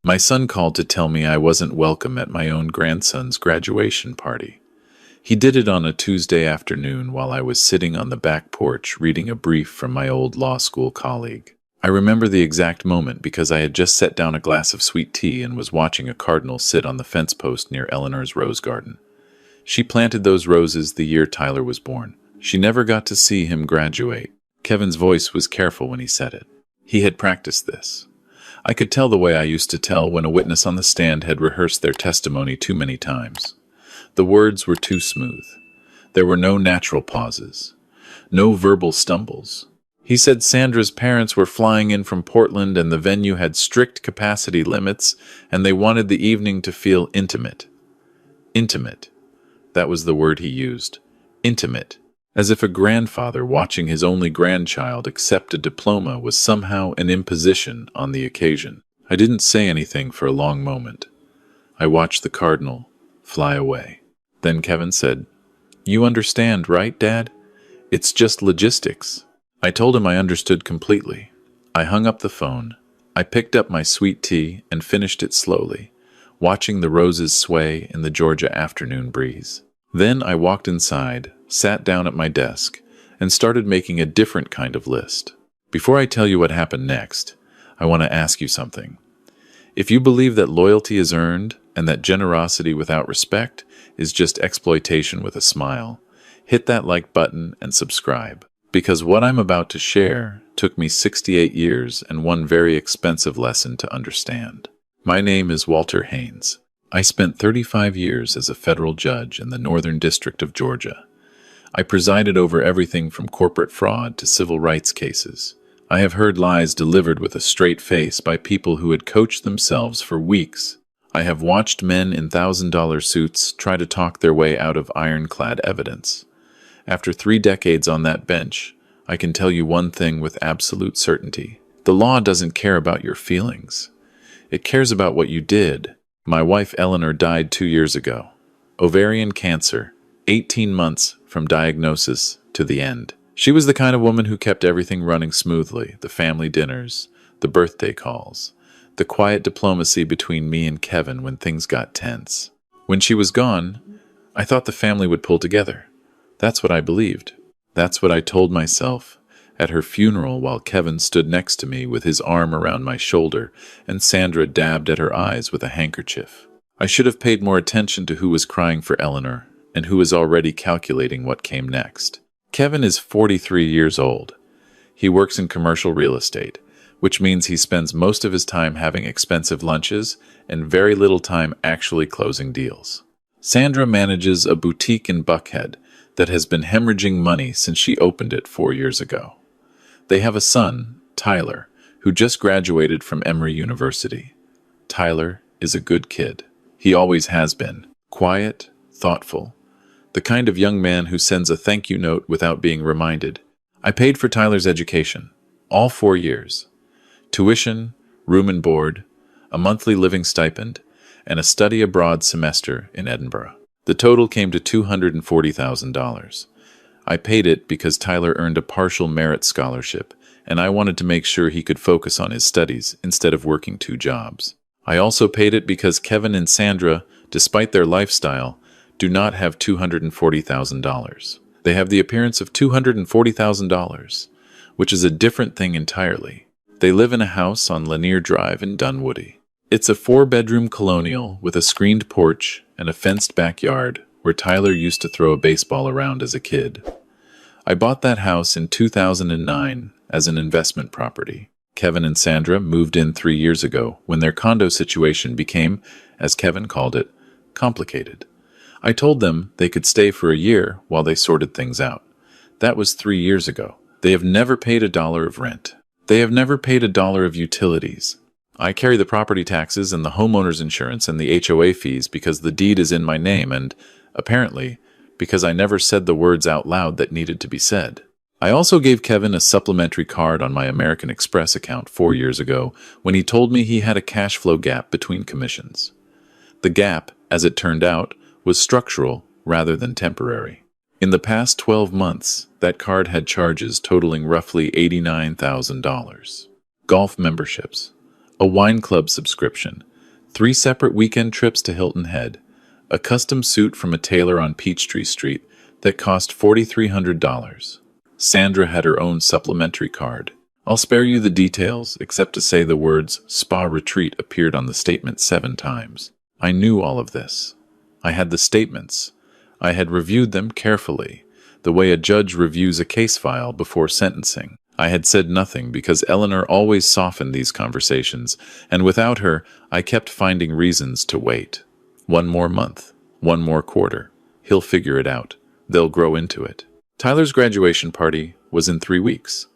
My son called to tell me I wasn't welcome at my own grandson's graduation party. He did it on a Tuesday afternoon while I was sitting on the back porch reading a brief from my old law school colleague. I remember the exact moment because I had just set down a glass of sweet tea and was watching a cardinal sit on the fence post near Eleanor's rose garden. She planted those roses the year Tyler was born. She never got to see him graduate. Kevin's voice was careful when he said it. He had practiced this. I could tell the way I used to tell when a witness on the stand had rehearsed their testimony too many times. The words were too smooth. There were no natural pauses. No verbal stumbles. He said Sandra's parents were flying in from Portland and the venue had strict capacity limits and they wanted the evening to feel intimate. Intimate. That was the word he used. Intimate. As if a grandfather watching his only grandchild accept a diploma was somehow an imposition on the occasion. I didn't say anything for a long moment. I watched the cardinal fly away. Then Kevin said, "You understand, right, Dad? It's just logistics." I told him I understood completely. I hung up the phone. I picked up my sweet tea and finished it slowly, watching the roses sway in the Georgia afternoon breeze. Then I walked inside, sat down at my desk, and started making a different kind of list. Before I tell you what happened next, I want to ask you something. If you believe that loyalty is earned and that generosity without respect is just exploitation with a smile, hit that like button and subscribe. Because what I'm about to share took me 68 years and one very expensive lesson to understand. My name is Walter Haynes. I spent 35 years as a federal judge in the Northern District of Georgia. I presided over everything from corporate fraud to civil rights cases. I have heard lies delivered with a straight face by people who had coached themselves for weeks. I have watched men in $1,000 suits try to talk their way out of ironclad evidence. After 3 decades on that bench, I can tell you one thing with absolute certainty. The law doesn't care about your feelings. It cares about what you did. My wife Eleanor died 2 years ago. Ovarian cancer, 18 months from diagnosis to the end. She was the kind of woman who kept everything running smoothly, the family dinners, the birthday calls, the quiet diplomacy between me and Kevin when things got tense. When she was gone, I thought the family would pull together. That's what I believed. That's what I told myself at her funeral while Kevin stood next to me with his arm around my shoulder and Sandra dabbed at her eyes with a handkerchief. I should have paid more attention to who was crying for Eleanor and who was already calculating what came next. Kevin is 43 years old. He works in commercial real estate, which means he spends most of his time having expensive lunches and very little time actually closing deals. Sandra manages a boutique in Buckhead that has been hemorrhaging money since she opened it 4 years ago. They have a son, Tyler, who just graduated from Emory University. Tyler is a good kid. He always has been. Quiet, thoughtful. The kind of young man who sends a thank you note without being reminded. I paid for Tyler's education, all 4 years. Tuition, room and board, a monthly living stipend, and a study abroad semester in Edinburgh. The total came to $240,000. I paid it because Tyler earned a partial merit scholarship, and I wanted to make sure he could focus on his studies instead of working 2 jobs. I also paid it because Kevin and Sandra, despite their lifestyle, do not have $240,000. They have the appearance of $240,000, which is a different thing entirely. They live in a house on Lanier Drive in Dunwoody. It's a 4-bedroom colonial with a screened porch and a fenced backyard where Tyler used to throw a baseball around as a kid. I bought that house in 2009 as an investment property. Kevin and Sandra moved in 3 years ago when their condo situation became, as Kevin called it, complicated. I told them they could stay for a year while they sorted things out. That was 3 years ago. They have never paid $1 of rent. They have never paid $1 of utilities. I carry the property taxes and the homeowner's insurance and the HOA fees because the deed is in my name and, apparently, because I never said the words out loud that needed to be said. I also gave Kevin a supplementary card on my American Express account 4 years ago when he told me he had a cash flow gap between commissions. The gap, as it turned out, was structural rather than temporary. In the past 12 months, that card had charges totaling roughly $89,000. Golf memberships, a wine club subscription, 3 separate weekend trips to Hilton Head, a custom suit from a tailor on Peachtree Street that cost $4,300. Sandra had her own supplementary card. I'll spare you the details, except to say the words spa retreat appeared on the statement 7 times. I knew all of this. I had the statements. I had reviewed them carefully, the way a judge reviews a case file before sentencing. I had said nothing because Eleanor always softened these conversations, and without her, I kept finding reasons to wait. 1 more month, 1 more quarter. He'll figure it out. They'll grow into it. Tyler's graduation party was in 3 weeks.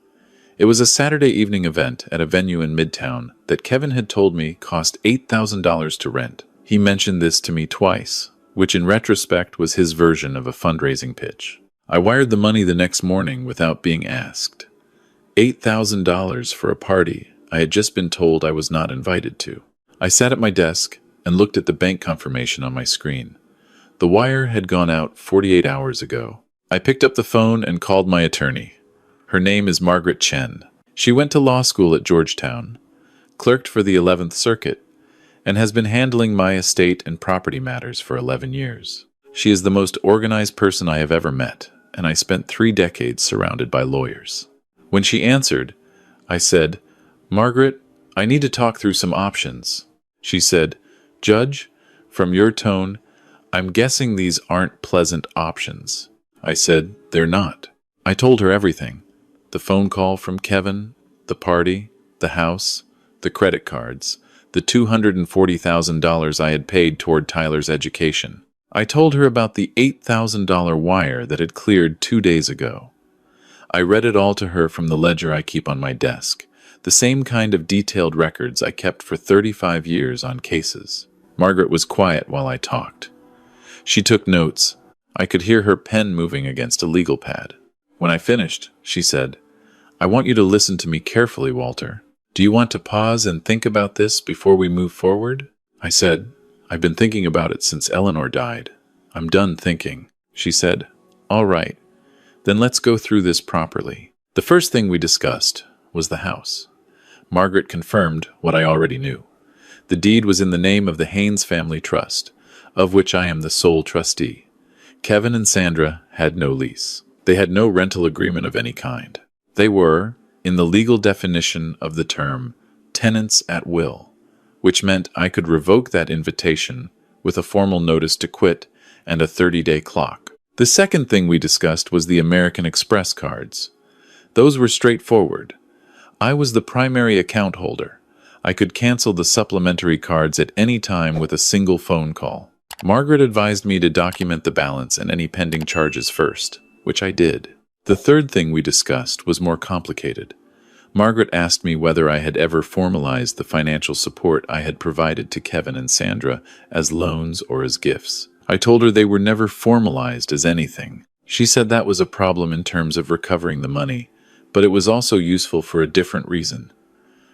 It was a Saturday evening event at a venue in Midtown that Kevin had told me cost $8,000 to rent. He mentioned this to me twice, which in retrospect was his version of a fundraising pitch. I wired the money the next morning without being asked. $8,000 for a party I had just been told I was not invited to. I sat at my desk and looked at the bank confirmation on my screen. The wire had gone out 48 hours ago. I picked up the phone and called my attorney. Her name is Margaret Chen. She went to law school at Georgetown, clerked for the 11th Circuit, and has been handling my estate and property matters for 11 years. She is the most organized person I have ever met, and I spent 3 decades surrounded by lawyers. When she answered, I said, "Margaret, I need to talk through some options." She said, "Judge, from your tone, I'm guessing these aren't pleasant options." I said, "They're not." I told her everything. The phone call from Kevin, the party, the house, the credit cards, the $240,000 I had paid toward Tyler's education. I told her about the $8,000 wire that had cleared 2 days ago. I read it all to her from the ledger I keep on my desk, the same kind of detailed records I kept for 35 years on cases. Margaret was quiet while I talked. She took notes. I could hear her pen moving against a legal pad. When I finished, she said, "I want you to listen to me carefully, Walter. Do you want to pause and think about this before we move forward?" I said, "I've been thinking about it since Eleanor died. I'm done thinking." She said, "All right, then let's go through this properly." The first thing we discussed was the house. Margaret confirmed what I already knew. The deed was in the name of the Haynes Family Trust, of which I am the sole trustee. Kevin and Sandra had no lease. They had no rental agreement of any kind. They were, in the legal definition of the term, tenants at will, which meant I could revoke that invitation with a formal notice to quit and a 30-day clock. The second thing we discussed was the American Express cards. Those were straightforward. I was the primary account holder. I could cancel the supplementary cards at any time with a single phone call. Margaret advised me to document the balance and any pending charges first, which I did. The third thing we discussed was more complicated. Margaret asked me whether I had ever formalized the financial support I had provided to Kevin and Sandra as loans or as gifts. I told her they were never formalized as anything. She said that was a problem in terms of recovering the money, but it was also useful for a different reason.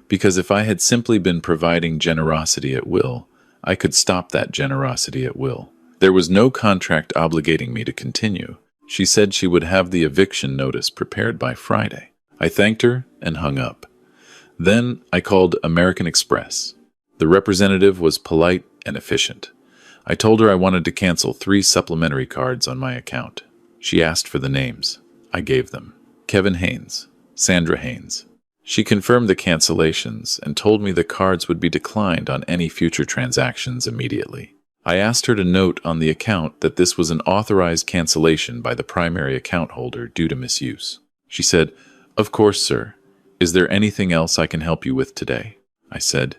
Because if I had simply been providing generosity at will, I could stop that generosity at will. There was no contract obligating me to continue. She said she would have the eviction notice prepared by Friday. I thanked her and hung up. Then I called American Express. The representative was polite and efficient. I told her I wanted to cancel 3 supplementary cards on my account. She asked for the names. I gave them. Kevin Haynes, Sandra Haynes. She confirmed the cancellations and told me the cards would be declined on any future transactions immediately. I asked her to note on the account that this was an authorized cancellation by the primary account holder due to misuse. She said, "Of course, sir. Is there anything else I can help you with today?" I said,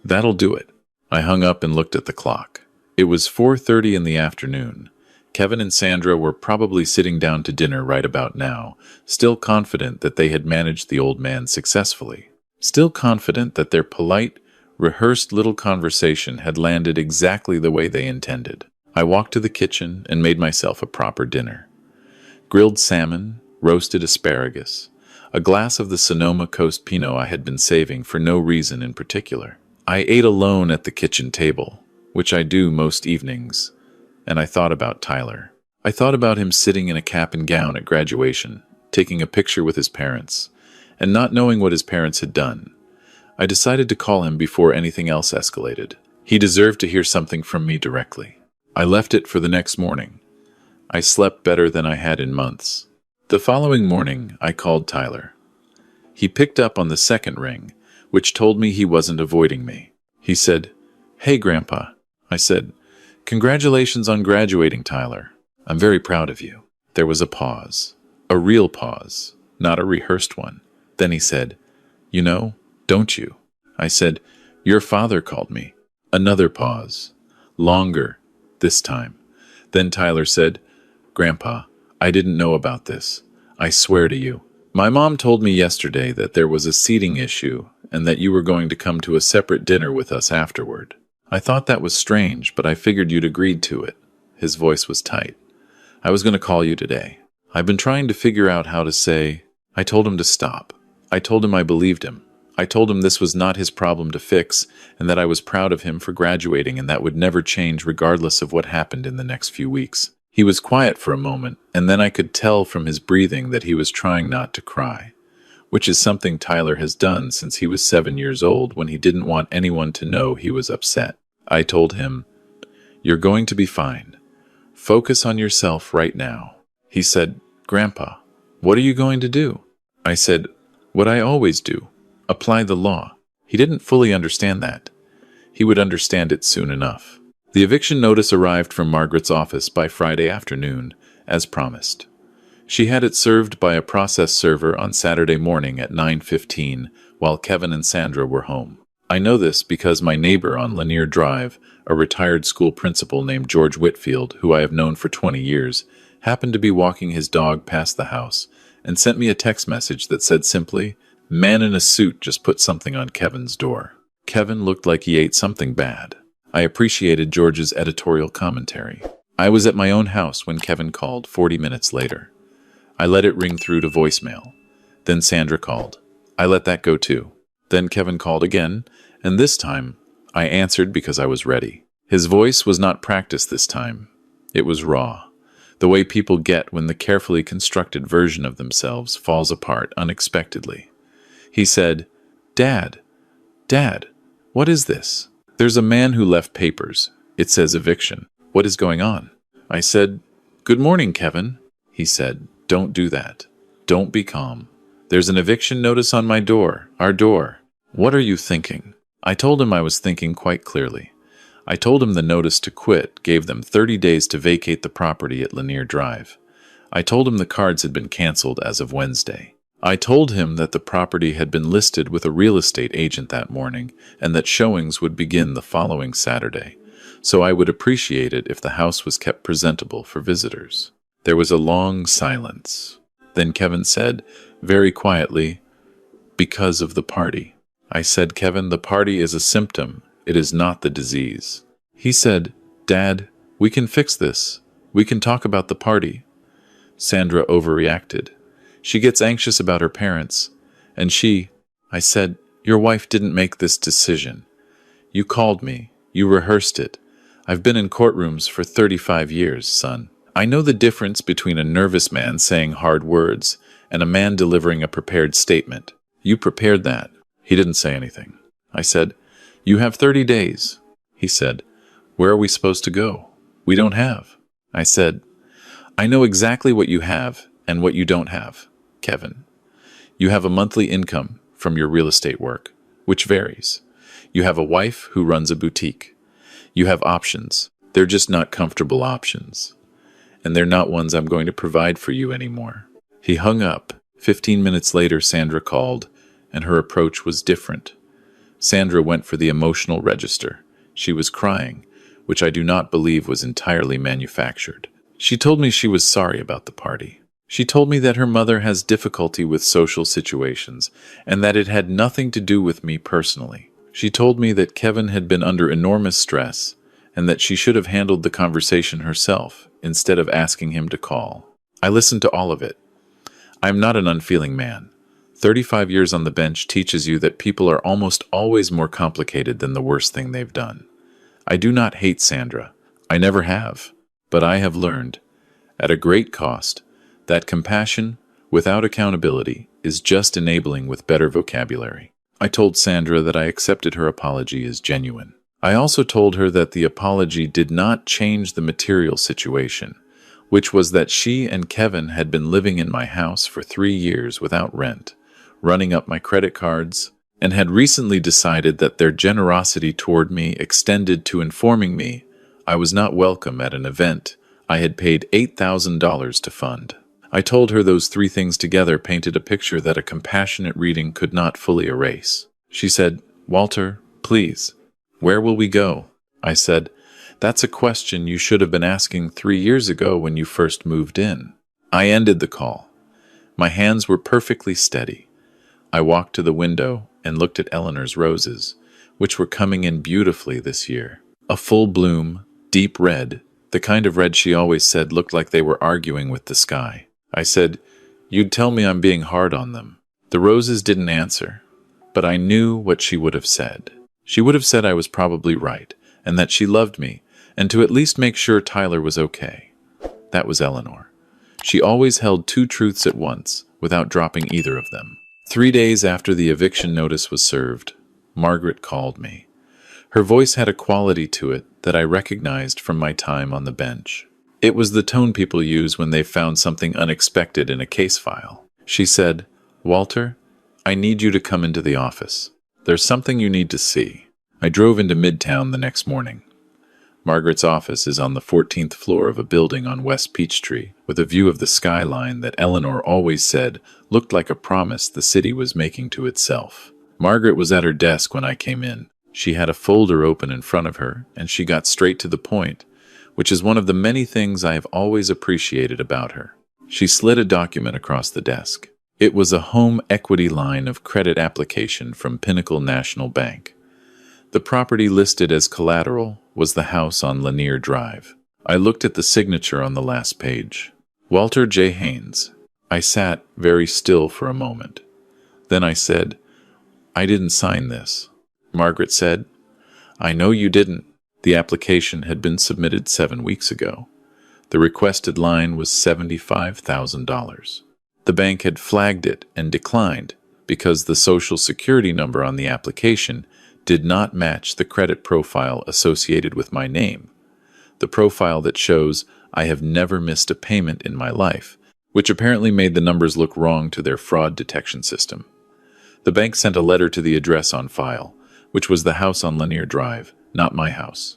"That'll do it." I hung up and looked at the clock. It was 4:30 in the afternoon. Kevin and Sandra were probably sitting down to dinner right about now, still confident that they had managed the old man successfully. Still confident that their polite, rehearsed little conversation had landed exactly the way they intended. I walked to the kitchen and made myself a proper dinner. Grilled salmon, roasted asparagus, a glass of the Sonoma Coast Pinot I had been saving for no reason in particular. I ate alone at the kitchen table, which I do most evenings, and I thought about Tyler. I thought about him sitting in a cap and gown at graduation, taking a picture with his parents, and not knowing what his parents had done. I decided to call him before anything else escalated. He deserved to hear something from me directly. I left it for the next morning. I slept better than I had in months. The following morning, I called Tyler. He picked up on the second ring, which told me he wasn't avoiding me. He said, "Hey, Grandpa." I said, "Congratulations on graduating, Tyler. I'm very proud of you." There was a pause. A real pause, not a rehearsed one. Then he said, "You know, don't you?" I said, "Your father called me." Another pause. Longer, this time. Then Tyler said, "Grandpa, I didn't know about this. I swear to you. My mom told me yesterday that there was a seating issue and that you were going to come to a separate dinner with us afterward. I thought that was strange, but I figured you'd agreed to it." His voice was tight. "I was going to call you today. I've been trying to figure out how to say." I told him to stop. I told him I believed him. I told him this was not his problem to fix and that I was proud of him for graduating and that would never change regardless of what happened in the next few weeks. He was quiet for a moment, and then I could tell from his breathing that he was trying not to cry, which is something Tyler has done since he was 7 years old when he didn't want anyone to know he was upset. I told him, "You're going to be fine. Focus on yourself right now." He said, "Grandpa, what are you going to do?" I said, "What I always do. Apply the law." He didn't fully understand that. He would understand it soon enough. The eviction notice arrived from Margaret's office by Friday afternoon, as promised. She had it served by a process server on Saturday morning at 9:15, while Kevin and Sandra were home. I know this because my neighbor on Lanier Drive, a retired school principal named George Whitfield, who I have known for 20 years, happened to be walking his dog past the house and sent me a text message that said simply, "Man in a suit just put something on Kevin's door." Kevin looked like he ate something bad. I appreciated George's editorial commentary. I was at my own house when Kevin called 40 minutes later. I let it ring through to voicemail. Then Sandra called. I let that go too. Then Kevin called again, and this time I answered because I was ready. His voice was not practiced this time. It was raw, the way people get when the carefully constructed version of themselves falls apart unexpectedly. He said, Dad, what is this? There's a man who left papers. It says eviction. What is going on?" I said, "Good morning, Kevin." He said, "Don't do that. Don't be calm. There's an eviction notice on my door, our door. What are you thinking?" I told him I was thinking quite clearly. I told him the notice to quit gave them 30 days to vacate the property at Lanier Drive. I told him the cards had been canceled as of Wednesday. I told him that the property had been listed with a real estate agent that morning and that showings would begin the following Saturday, so I would appreciate it if the house was kept presentable for visitors. There was a long silence. Then Kevin said, very quietly, "Because of the party." I said, "Kevin, the party is a symptom. It is not the disease." He said, "Dad, we can fix this. We can talk about the party." Sandra overreacted. She gets anxious about her parents. And I said, "Your wife didn't make this decision. You called me. You rehearsed it. I've been in courtrooms for 35 years, son. I know the difference between a nervous man saying hard words and a man delivering a prepared statement. You prepared that." He didn't say anything. I said, "You have 30 days. He said, "Where are we supposed to go? We don't have." I said, "I know exactly what you have and what you don't have, Kevin. You have a monthly income from your real estate work, which varies. You have a wife who runs a boutique. You have options. They're just not comfortable options. And they're not ones I'm going to provide for you anymore." He hung up. 15 minutes later, Sandra called, and her approach was different. Sandra went for the emotional register. She was crying, which I do not believe was entirely manufactured. She told me she was sorry about the party. She told me that her mother has difficulty with social situations, and that it had nothing to do with me personally. She told me that Kevin had been under enormous stress, and that she should have handled the conversation herself, instead of asking him to call. I listened to all of it. I am not an unfeeling man. 35 years on the bench teaches you that people are almost always more complicated than the worst thing they've done. I do not hate Sandra. I never have. But I have learned, at a great cost, that compassion, without accountability, is just enabling with better vocabulary. I told Sandra that I accepted her apology as genuine. I also told her that the apology did not change the material situation, which was that she and Kevin had been living in my house for 3 years without rent, running up my credit cards, and had recently decided that their generosity toward me extended to informing me I was not welcome at an event I had paid $8,000 to fund. I told her those 3 things together painted a picture that a compassionate reading could not fully erase. She said, "Walter, please, where will we go?" I said, "That's a question you should have been asking 3 years ago when you first moved in." I ended the call. My hands were perfectly steady. I walked to the window and looked at Eleanor's roses, which were coming in beautifully this year. A full bloom, deep red, the kind of red she always said looked like they were arguing with the sky. I said, "You'd tell me I'm being hard on them." The roses didn't answer, but I knew what she would have said. She would have said I was probably right, and that she loved me, and to at least make sure Tyler was okay. That was Eleanor. She always held 2 truths at once, without dropping either of them. 3 days after the eviction notice was served, Margaret called me. Her voice had a quality to it that I recognized from my time on the bench. It was the tone people use when they've found something unexpected in a case file. She said, "Walter, I need you to come into the office. There's something you need to see." I drove into Midtown the next morning. Margaret's office is on the 14th floor of a building on West Peachtree, with a view of the skyline that Eleanor always said looked like a promise the city was making to itself. Margaret was at her desk when I came in. She had a folder open in front of her, and she got straight to the point, which is one of the many things I have always appreciated about her. She slid a document across the desk. It was a home equity line of credit application from Pinnacle National Bank. The property listed as collateral was the house on Lanier Drive. I looked at the signature on the last page. Walter J. Haynes. I sat very still for a moment. Then I said, "I didn't sign this." Margaret said, "I know you didn't. The application had been submitted 7 weeks ago. The requested line was $75,000. The bank had flagged it and declined because the Social Security number on the application did not match the credit profile associated with my name, the profile that shows I have never missed a payment in my life, which apparently made the numbers look wrong to their fraud detection system. The bank sent a letter to the address on file, which was the house on Lanier Drive, not my house.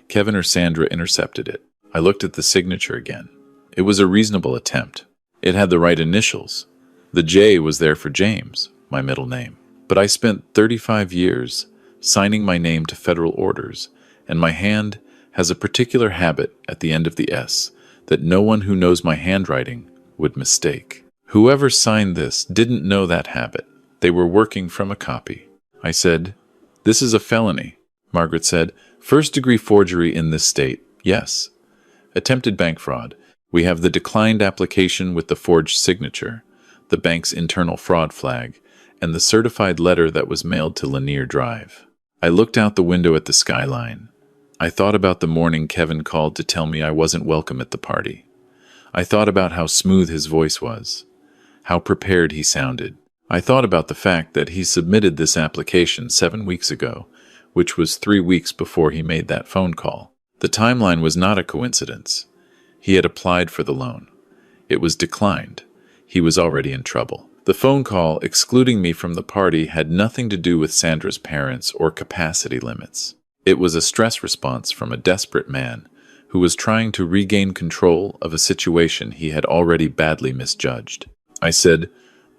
Kevin or Sandra intercepted it. I looked at the signature again. It was a reasonable attempt. It had the right initials. The J was there for James, my middle name. But I spent 35 years signing my name to federal orders, and my hand has a particular habit at the end of the S that no one who knows my handwriting would mistake. Whoever signed this didn't know that habit. They were working from a copy. I said, "This is a felony." Margaret said, "First-degree forgery in this state, yes. Attempted bank fraud. We have the declined application with the forged signature, the bank's internal fraud flag, and the certified letter that was mailed to Lanier Drive." I looked out the window at the skyline. I thought about the morning Kevin called to tell me I wasn't welcome at the party. I thought about how smooth his voice was, how prepared he sounded. I thought about the fact that he submitted this application 7 weeks ago, which was 3 weeks before he made that phone call. The timeline was not a coincidence. He had applied for the loan. It was declined. He was already in trouble. The phone call excluding me from the party had nothing to do with Sandra's parents or capacity limits. It was a stress response from a desperate man who was trying to regain control of a situation he had already badly misjudged. I said,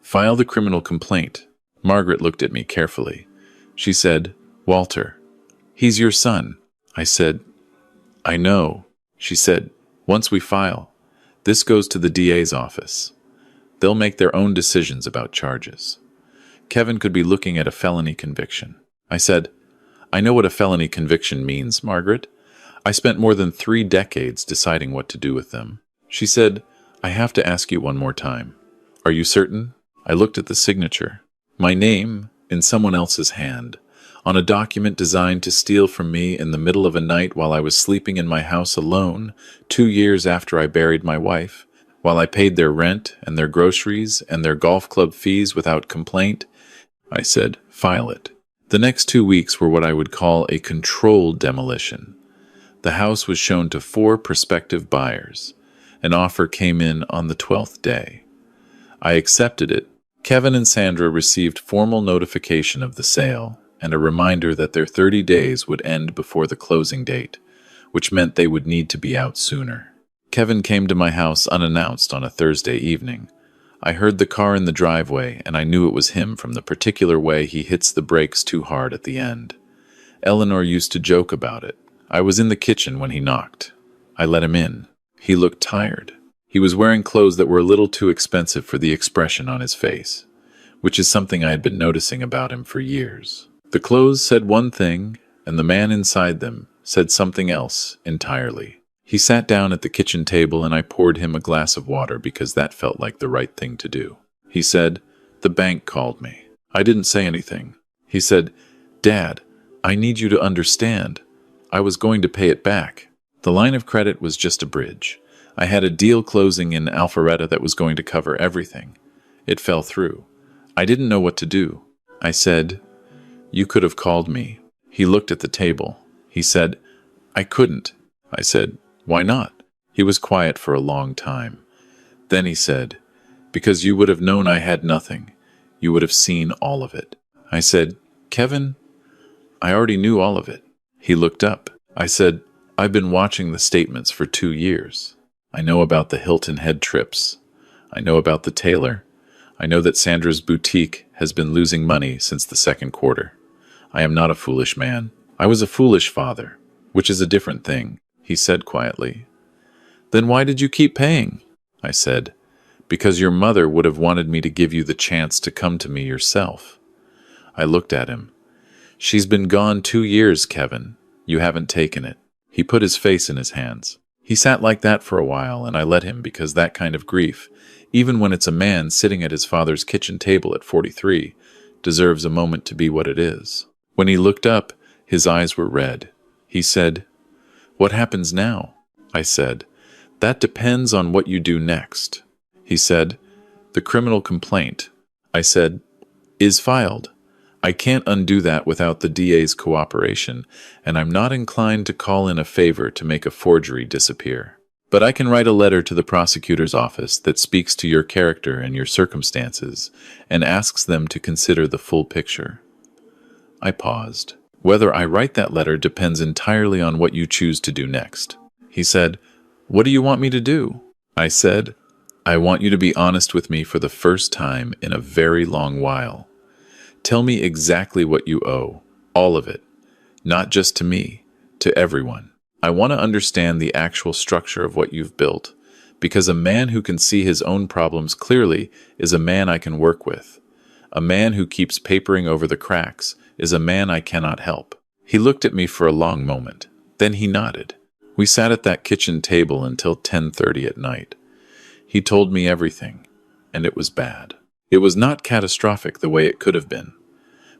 "File the criminal complaint." Margaret looked at me carefully. She said, "Walter, he's your son." I said, "I know." She said, "Once we file, this goes to the DA's office. They'll make their own decisions about charges. Kevin could be looking at a felony conviction." I said, "I know what a felony conviction means, Margaret. I spent more than 3 decades deciding what to do with them." She said, "I have to ask you one more time. Are you certain?" I looked at the signature. My name in someone else's hand, on a document designed to steal from me in the middle of a night while I was sleeping in my house alone 2 years after I buried my wife, while I paid their rent and their groceries and their golf club fees without complaint. I said, "File it." The next 2 weeks were what I would call a controlled demolition. The house was shown to 4 prospective buyers. An offer came in on the 12th day. I accepted it. Kevin and Sandra received formal notification of the sale and a reminder that their 30 days would end before the closing date, which meant they would need to be out sooner. Kevin came to my house unannounced on a Thursday evening. I heard the car in the driveway, and I knew it was him from the particular way he hits the brakes too hard at the end. Eleanor used to joke about it. I was in the kitchen when he knocked. I let him in. He looked tired. He was wearing clothes that were a little too expensive for the expression on his face, which is something I had been noticing about him for years. The clothes said one thing, and the man inside them said something else entirely. He sat down at the kitchen table and I poured him a glass of water because that felt like the right thing to do. He said, "The bank called me." I didn't say anything. He said, "Dad, I need you to understand. I was going to pay it back." The line of credit was just a bridge. I had a deal closing in Alpharetta that was going to cover everything. It fell through. I didn't know what to do. I said, "You could have called me." He looked at the table. He said, "I couldn't." I said, "Why not?" He was quiet for a long time. Then he said, "Because you would have known I had nothing. You would have seen all of it." I said, "Kevin, I already knew all of it." He looked up. I said, "I've been watching the statements for 2 years. I know about the Hilton Head trips. I know about the tailor. I know that Sandra's boutique has been losing money since the second quarter. I am not a foolish man. I was a foolish father, which is a different thing," he said quietly. "Then why did you keep paying?" I said, "Because your mother would have wanted me to give you the chance to come to me yourself." I looked at him. "She's been gone 2 years, Kevin. You haven't taken it." He put his face in his hands. He sat like that for a while, and I let him because that kind of grief, even when it's a man sitting at his father's kitchen table at 43, deserves a moment to be what it is. When he looked up, his eyes were red. He said, "What happens now?" I said, "That depends on what you do next." He said, "The criminal complaint," I said, "is filed. I can't undo that without the DA's cooperation, and I'm not inclined to call in a favor to make a forgery disappear. But I can write a letter to the prosecutor's office that speaks to your character and your circumstances and asks them to consider the full picture." I paused. "Whether I write that letter depends entirely on what you choose to do next." He said, "What do you want me to do?" I said, "I want you to be honest with me for the first time in a very long while. Tell me exactly what you owe, all of it, not just to me, to everyone. I want to understand the actual structure of what you've built, because a man who can see his own problems clearly is a man I can work with. A man who keeps papering over the cracks is a man I cannot help." He looked at me for a long moment. Then he nodded. We sat at that kitchen table until 10:30 at night. He told me everything, and it was bad. It was not catastrophic the way it could have been,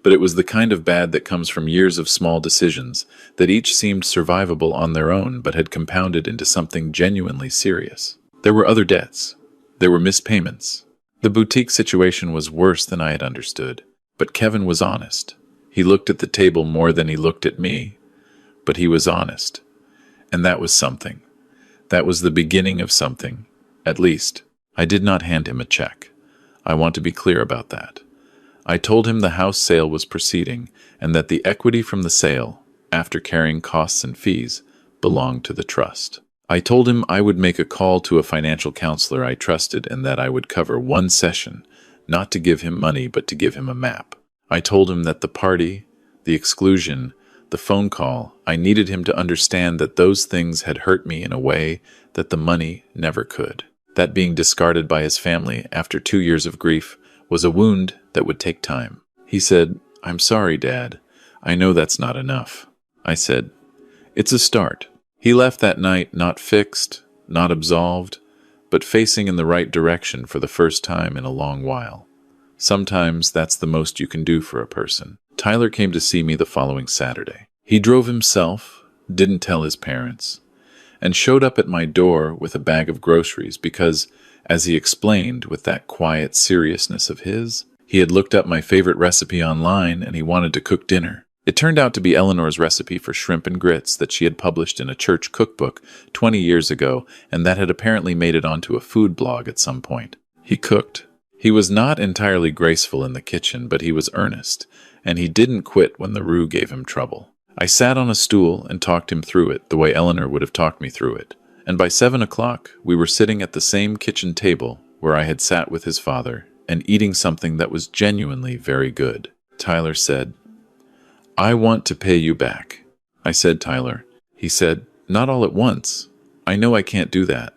but it was the kind of bad that comes from years of small decisions that each seemed survivable on their own but had compounded into something genuinely serious. There were other debts. There were missed payments. The boutique situation was worse than I had understood, but Kevin was honest. He looked at the table more than he looked at me, but he was honest. And that was something. That was the beginning of something, at least. I did not hand him a check. I want to be clear about that. I told him the house sale was proceeding and that the equity from the sale, after carrying costs and fees, belonged to the trust. I told him I would make a call to a financial counselor I trusted and that I would cover one session, not to give him money but to give him a map. I told him that the party, the exclusion, the phone call, I needed him to understand that those things had hurt me in a way that the money never could. That being discarded by his family after 2 years of grief was a wound that would take time. He said, "I'm sorry, Dad. I know that's not enough." I said, "It's a start." He left that night not fixed, not absolved, but facing in the right direction for the first time in a long while. Sometimes that's the most you can do for a person. Tyler came to see me the following Saturday. He drove himself, didn't tell his parents, and showed up at my door with a bag of groceries because, as he explained with that quiet seriousness of his, He had looked up my favorite recipe online and he wanted to cook dinner. It turned out to be Eleanor's recipe for shrimp and grits that she had published in a church cookbook 20 years ago and that had apparently made it onto a food blog at some point. He cooked. He was not entirely graceful in the kitchen, but he was earnest, and he didn't quit when the roux gave him trouble. I sat on a stool and talked him through it the way Eleanor would have talked me through it, and by 7 o'clock we were sitting at the same kitchen table where I had sat with his father and eating something that was genuinely very good. Tyler said, "I want to pay you back." I said, "Tyler." He said, "Not all at once. I know I can't do that.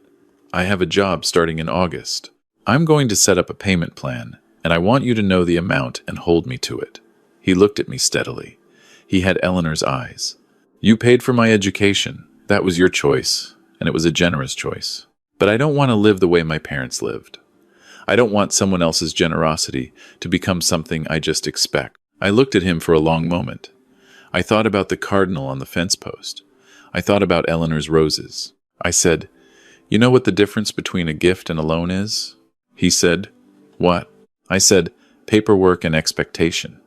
I have a job starting in August. I'm going to set up a payment plan, and I want you to know the amount and hold me to it." He looked at me steadily. He had Eleanor's eyes. "You paid for my education. That was your choice, and it was a generous choice. But I don't want to live the way my parents lived. I don't want someone else's generosity to become something I just expect." I looked at him for a long moment. I thought about the cardinal on the fence post. I thought about Eleanor's roses. I said, "You know what the difference between a gift and a loan is?" He said, "What?" I said, "Paperwork and expectation.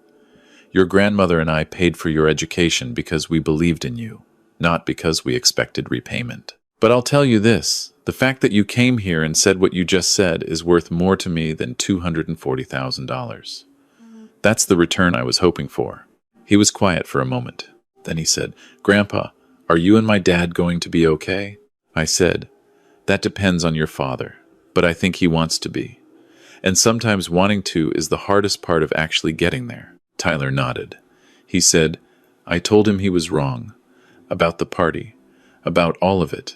Your grandmother and I paid for your education because we believed in you, not because we expected repayment. But I'll tell you this, the fact that you came here and said what you just said is worth more to me than $240,000. That's the return I was hoping for." He was quiet for a moment. Then he said, "Grandpa, are you and my dad going to be okay?" I said, "That depends on your father, but I think he wants to be. And sometimes wanting to is the hardest part of actually getting there." Tyler nodded. He said, "I told him he was wrong. About the party. About all of it.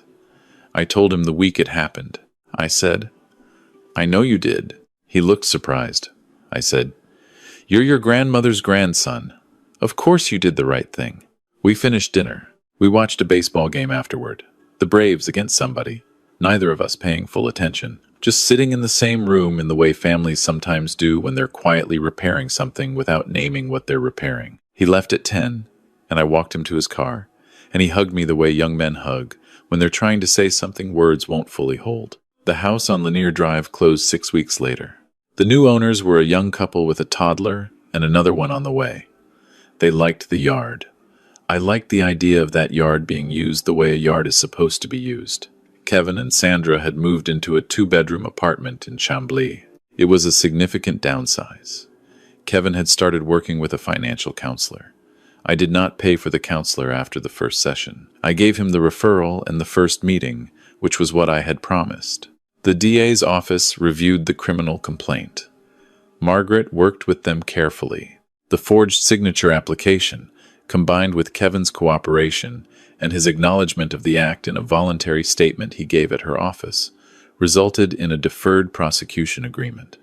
I told him the week it happened." I said, "I know you did." He looked surprised. I said, "You're your grandmother's grandson. Of course you did the right thing." We finished dinner. We watched a baseball game afterward. The Braves against somebody. Neither of us paying full attention. Just sitting in the same room in the way families sometimes do when they're quietly repairing something without naming what they're repairing. He left at 10, and I walked him to his car, and he hugged me the way young men hug when they're trying to say something words won't fully hold. The house on Lanier Drive closed 6 weeks later. The new owners were a young couple with a toddler and another one on the way. They liked the yard. I liked the idea of that yard being used the way a yard is supposed to be used. Kevin and Sandra had moved into a 2-bedroom apartment in Chambly. It was a significant downsize. Kevin had started working with a financial counselor. I did not pay for the counselor after the first session. I gave him the referral and the first meeting, which was what I had promised. The DA's office reviewed the criminal complaint. Margaret worked with them carefully. The forged signature application, combined with Kevin's cooperation and his acknowledgement of the act in a voluntary statement he gave at her office, resulted in a deferred prosecution agreement.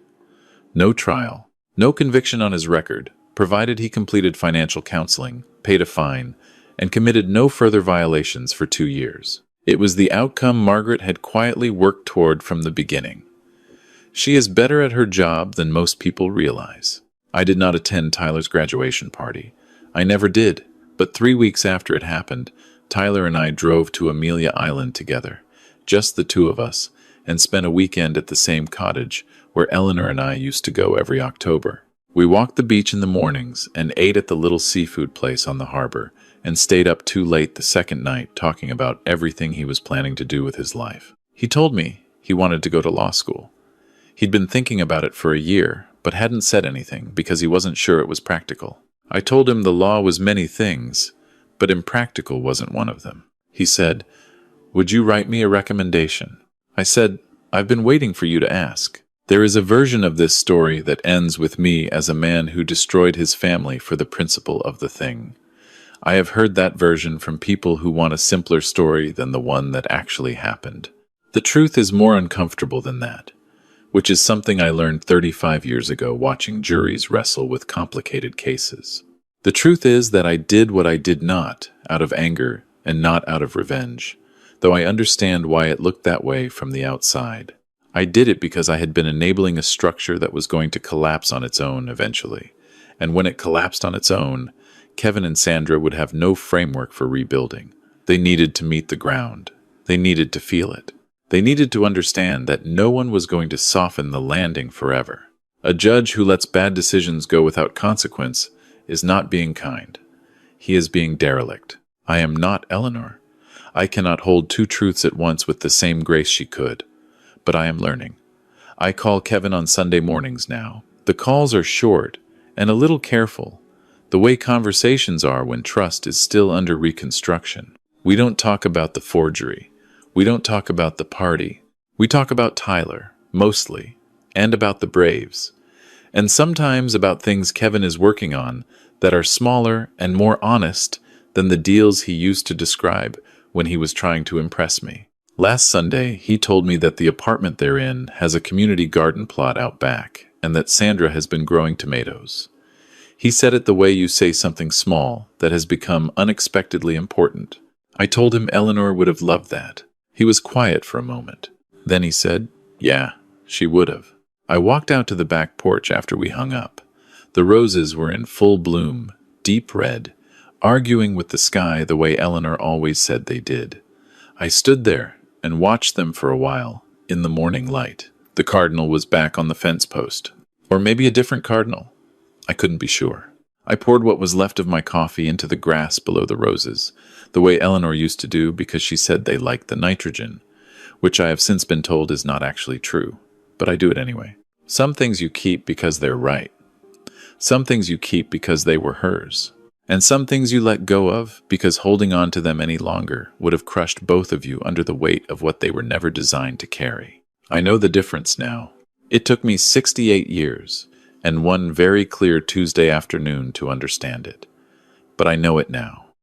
No trial, no conviction on his record, provided he completed financial counseling, paid a fine, and committed no further violations for 2 years. It was the outcome Margaret had quietly worked toward from the beginning. She is better at her job than most people realize. I did not attend Tyler's graduation party. I never did, but 3 weeks after it happened, Tyler and I drove to Amelia Island together, just the two of us, and spent a weekend at the same cottage where Eleanor and I used to go every October. We walked the beach in the mornings and ate at the little seafood place on the harbor and stayed up too late the second night talking about everything he was planning to do with his life. He told me he wanted to go to law school. He'd been thinking about it for a year, but hadn't said anything because he wasn't sure it was practical. I told him the law was many things, but impractical wasn't one of them. He said, "Would you write me a recommendation?" I said, "I've been waiting for you to ask." There is a version of this story that ends with me as a man who destroyed his family for the principle of the thing. I have heard that version from people who want a simpler story than the one that actually happened. The truth is more uncomfortable than that, which is something I learned 35 years ago watching juries wrestle with complicated cases. The truth is that I did what I did not out of anger and not out of revenge, though I understand why it looked that way from the outside. I did it because I had been enabling a structure that was going to collapse on its own eventually, and when it collapsed on its own, Kevin and Sandra would have no framework for rebuilding. They needed to meet the ground. They needed to feel it. They needed to understand that no one was going to soften the landing forever. A judge who lets bad decisions go without consequence is not being kind. He is being derelict. I am not Eleanor. I cannot hold two truths at once with the same grace she could. But I am learning. I call Kevin on Sunday mornings now. The calls are short and a little careful, the way conversations are when trust is still under reconstruction. We don't talk about the forgery. We don't talk about the party. We talk about Tyler, mostly, and about the Braves. And sometimes about things Kevin is working on that are smaller and more honest than the deals he used to describe when he was trying to impress me. Last Sunday, he told me that the apartment they're in has a community garden plot out back, and that Sandra has been growing tomatoes. He said it the way you say something small that has become unexpectedly important. I told him Eleanor would have loved that. He was quiet for a moment. Then he said, "Yeah, she would have." I walked out to the back porch after we hung up. The roses were in full bloom, deep red, arguing with the sky the way Eleanor always said they did. I stood there and watched them for a while, in the morning light. The cardinal was back on the fence post. Or maybe a different cardinal. I couldn't be sure. I poured what was left of my coffee into the grass below the roses, the way Eleanor used to do because she said they liked the nitrogen, which I have since been told is not actually true, but I do it anyway. Some things you keep because they're right. Some things you keep because they were hers. And some things you let go of because holding on to them any longer would have crushed both of you under the weight of what they were never designed to carry. I know the difference now. It took me 68 years and one very clear Tuesday afternoon to understand it. But I know it now.